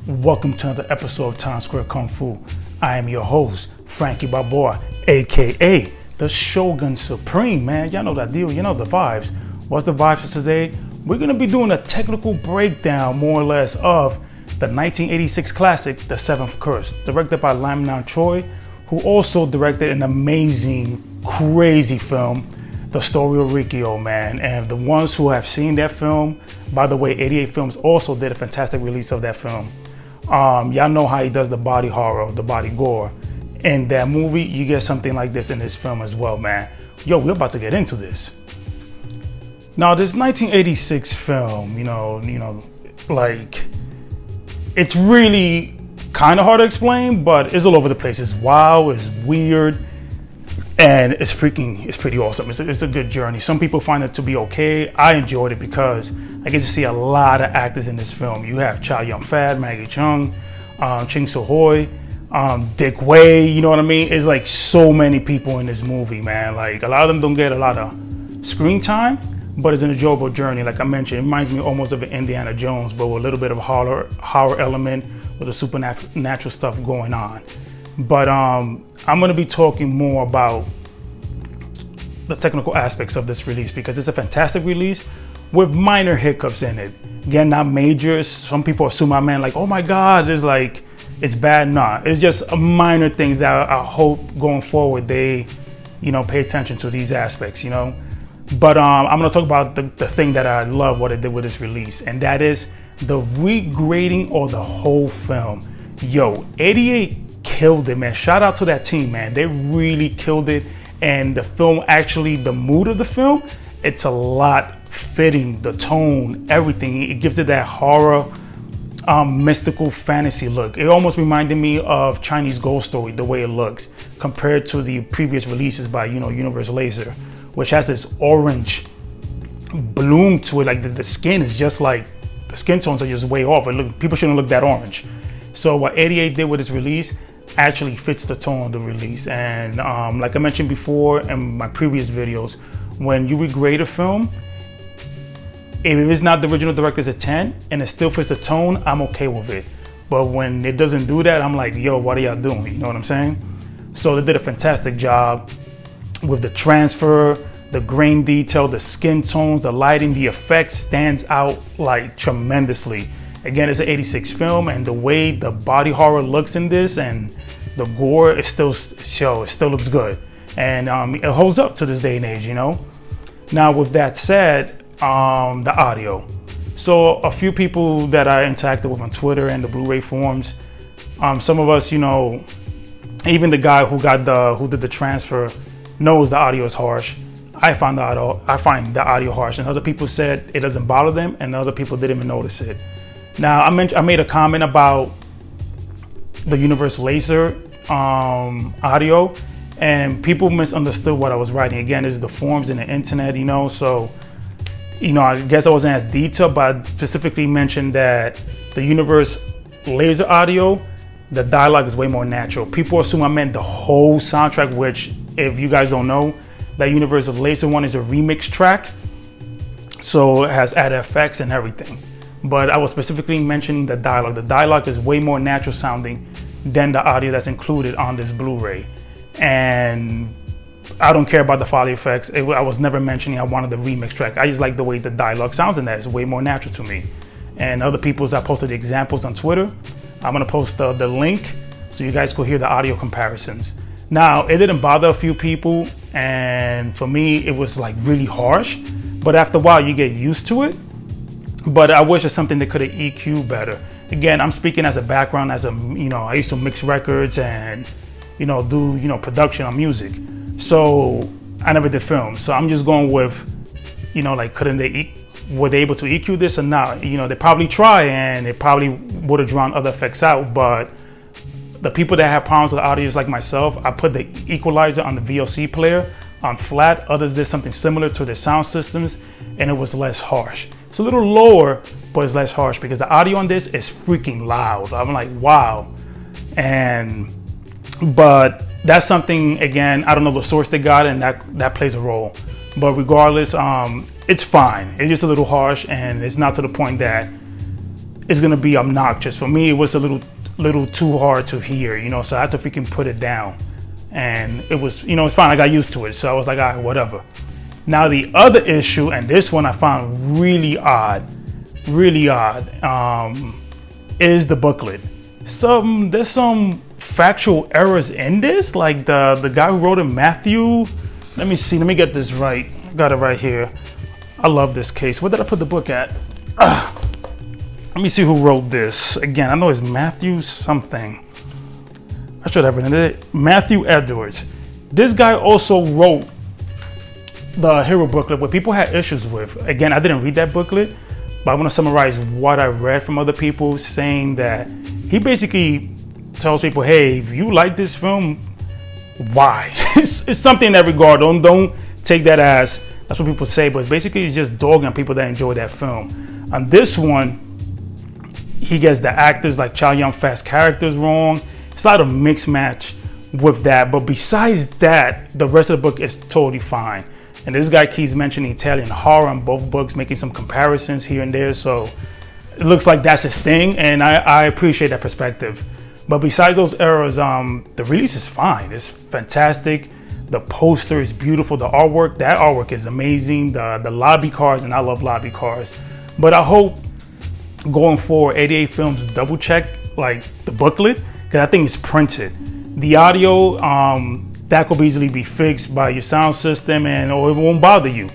Welcome to another episode of Times Square Kung Fu. I am your host, Frankie Balboa, aka the Shogun Supreme, man. Y'all know that deal, you know the vibes. What's the vibes for today? We're gonna be doing a technical breakdown, more or less, of the 1986 classic, The Seventh Curse, directed by Lam Nam Choi, who also directed an amazing, crazy film, The Story of Rikyo, man. And the ones who have seen that film, by the way, 88 Films also did a fantastic release of that film. Y'all know how he does the body horror, the body gore. In that movie, you get something like this in this film as well, man. Yo, we're about to get into this. Now, this 1986 film, like, it's really kind of hard to explain, but it's all over the place. It's wild, it's weird, and it's pretty awesome. It's a good journey. Some people find it to be okay. I enjoyed it because I get to see a lot of actors in this film. You have Chow Yun-fat, Maggie Cheung, Ching So-hoi, Dick Wei, you know what I mean? It's like so many people in this movie, man. Like, a lot of them don't get a lot of screen time, but it's an enjoyable journey. Like I mentioned, it reminds me almost of an Indiana Jones, but with a little bit of horror element with the supernatural stuff going on. But I'm gonna be talking more about the technical aspects of this release because it's a fantastic release with minor hiccups in it. Again, not major. Some people assume, my man, like, oh my God, it's bad. Nah, it's just minor things that I hope going forward they, pay attention to these aspects, But I'm gonna talk about the thing that I love what it did with this release, and that is the regrading of the whole film. Yo, 88 killed it, man. Shout out to that team, man. They really killed it. And the film, actually, the mood of the film, it's a lot fitting, the tone, everything. It gives it that horror, mystical fantasy look. It almost reminded me of Chinese Ghost Story, the way it looks, compared to the previous releases by, Universal Laser, which has this orange bloom to it. Like the skin is just like, the skin tones are just way off. People shouldn't look that orange. So what 88 did with its release actually fits the tone of the release. And like I mentioned before in my previous videos, when you regrade a film, if it's not the original director's a 10 and it still fits the tone, I'm okay with it. But when it doesn't do that, I'm like, yo, what are y'all doing? You know what I'm saying? So they did a fantastic job with the transfer, the grain detail, the skin tones, the lighting, the effects stands out like tremendously. Again, it's an 86 film, and the way the body horror looks in this and the gore, it still looks good. And it holds up to this day and age, Now, with that said, the audio. So a few people that I interacted with on Twitter and the Blu-ray forums, some of us, even the guy who did the transfer knows the audio is harsh. I find the audio harsh, and other people said it doesn't bother them, and other people didn't even notice it. Now, I made a comment about the Universal Laser audio, and people misunderstood what I was writing. Again, this is the forums and the internet, so, I guess I wasn't as detailed, but I specifically mentioned that the Universal Laser audio, the dialogue is way more natural. People assume I meant the whole soundtrack, which, if you guys don't know, that Universal Laser one is a remix track, so it has added effects and everything. But I was specifically mentioning the dialogue. The dialogue is way more natural sounding than the audio that's included on this Blu-ray. And I don't care about the foley effects. I was never mentioning I wanted the remix track. I just like the way the dialogue sounds in that. It's way more natural to me. And other people's, I posted the examples on Twitter. I'm gonna post the link so you guys could hear the audio comparisons. Now, it didn't bother a few people, and for me, it was like really harsh. But after a while, you get used to it. But I wish it's something that could have EQ'd better. Again, I'm speaking as a background, I used to mix records and, do, production on music. So I never did film. So I'm just going with, were they able to EQ this or not? They probably try, and it probably would have drawn other effects out. But the people that have problems with audio, like myself, I put the equalizer on the VLC player on flat. Others did something similar to their sound systems, and it was less harsh. It's a little lower, but it's less harsh because the audio on this is freaking loud. I'm like, wow. But that's something, again, I don't know the source they got, and that plays a role. But regardless, it's fine. It's just a little harsh, and it's not to the point that is gonna be obnoxious. For me, it was a little too hard to hear, you know, so I had to freaking put it down. And it was, you know, it's fine. I got used to it, so I was like, all right, whatever. Now the other issue, and this one I found really odd, is the booklet. There's some factual errors in this. Like the guy who wrote it, Matthew. Let me see. Let me get this right. I got it right here. I love this case. Where did I put the book at? Let me see who wrote this. Again, I know it's Matthew something. I should have written it. Matthew Edwards. This guy also wrote the hero booklet, what people had issues with. Again, I didn't read that booklet, but I want to summarize what I read from other people, saying that he basically tells people, hey, if you like this film, why? it's something in that regard. Don't take that as that's what people say, but basically it's just dogging on people that enjoy that film. On this one, he gets the actors like Chow Yun-Fat's characters wrong. It's a lot of mixed match with that, but besides that, the rest of the book is totally fine. And this guy keeps mentioning Italian horror in both books, making some comparisons here and there, so it looks like that's his thing, and I appreciate that perspective. But besides those errors, the release is fine. It's fantastic. The poster is beautiful. The artwork, that artwork is amazing. The lobby cars, and I love lobby cars. But I hope going forward, 88 Films double check like the booklet, because I think it's printed. The audio, that could easily be fixed by your sound system, or it won't bother you.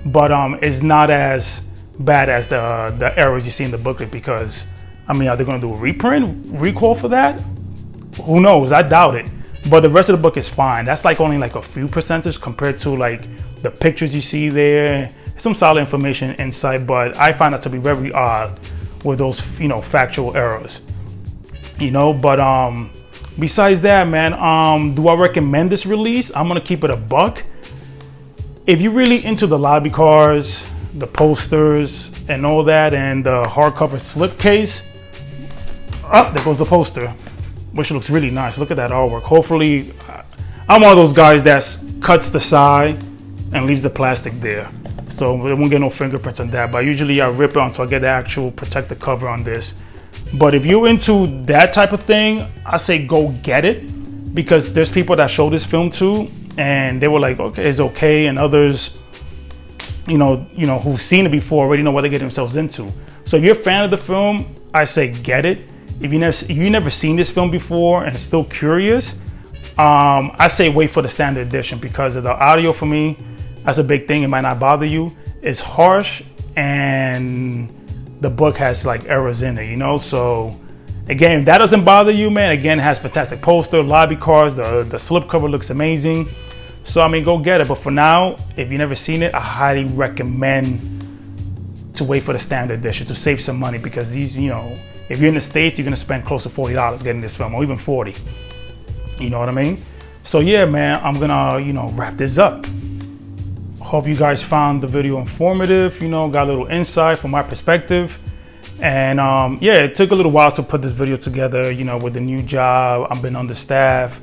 But it's not as bad as the errors you see in the booklet, because I mean, are they going to do a recall for that? Who knows? I doubt it. But the rest of the book is fine. That's like only like a few percentage compared to like the pictures you see there. Some solid information inside, but I find that to be very odd with those, you know, factual errors. You know, but besides that, man, do I recommend this release? I'm gonna keep it a buck. If you're really into the lobby cars, the posters, and all that, and the hardcover slipcase, there goes the poster, which looks really nice. Look at that artwork. Hopefully, I'm one of those guys that cuts the side and leaves the plastic there, so it won't get no fingerprints on that. But usually I rip it until I get the actual protective cover on this. But if you're into that type of thing, I say go get it, because there's people that show this film to, and they were like, okay, it's okay, and others, you know, who've seen it before already know what they get themselves into. So if you're a fan of the film, I say get it. If you never seen this film before and still curious, I say wait for the standard edition, because of the audio. For me, that's a big thing. It might not bother you. It's harsh, and the book has like errors in it, you know. So again, if that doesn't bother you, man, again, it has fantastic poster, lobby cars, the slipcover looks amazing. So I mean, go get it. But for now, if you've never seen it, I highly recommend to wait for the standard edition to save some money, because these, you know, if you're in the States, you're gonna spend close to $40 getting this film, or even 40. You know what I mean? So yeah, man, I'm gonna, you know, wrap this up. Hope you guys found the video informative, you know, got a little insight from my perspective. And yeah, it took a little while to put this video together, you know, with the new job. I've been understaffed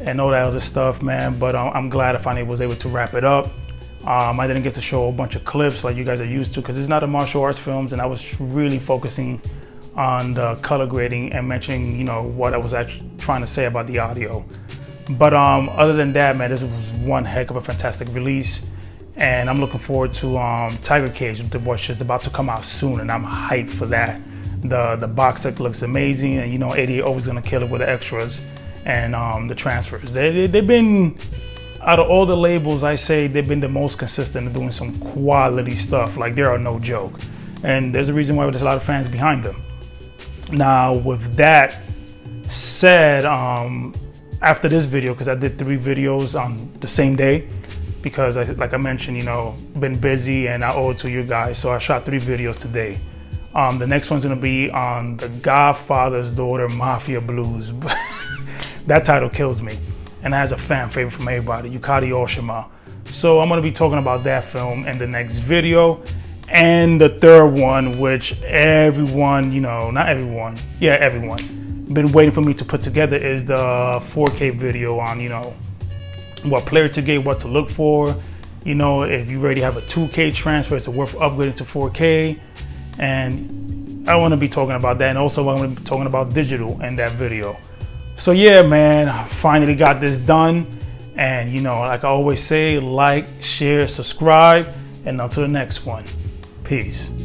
and all that other stuff, man. But I'm glad I finally was able to wrap it up. I didn't get to show a bunch of clips like you guys are used to, because it's not a martial arts films, and I was really focusing on the color grading and mentioning, you know, what I was actually trying to say about the audio. But other than that, man, this was one heck of a fantastic release, and I'm looking forward to Tiger Cage, which is about to come out soon, and I'm hyped for that. The box set looks amazing, and you know, 88 always gonna kill it with the extras and the transfers. They've been, out of all the labels, I say they've been the most consistent in doing some quality stuff. Like, they are no joke, and there's a reason why there's a lot of fans behind them. Now, with that said, after this video, because I did 3 videos on the same day, because like I mentioned, you know, been busy and I owe it to you guys, so I shot 3 videos today. The next one's gonna be on The Godfather's Daughter, Mafia Blues. That title kills me, and it has a fan favorite from everybody, Yukari Oshima. So I'm gonna be talking about that film in the next video. And the third one, which everyone, you know, not everyone, yeah, everyone, been waiting for me to put together, is the 4K video on, you know, what player to get, what to look for. You know, if you already have a 2K transfer, it's worth upgrading to 4K. And I want to be talking about that, and also I'm going to be talking about digital in that video. So yeah, man, I finally got this done. And you know, like I always say, like, share, subscribe, and until the next one, peace.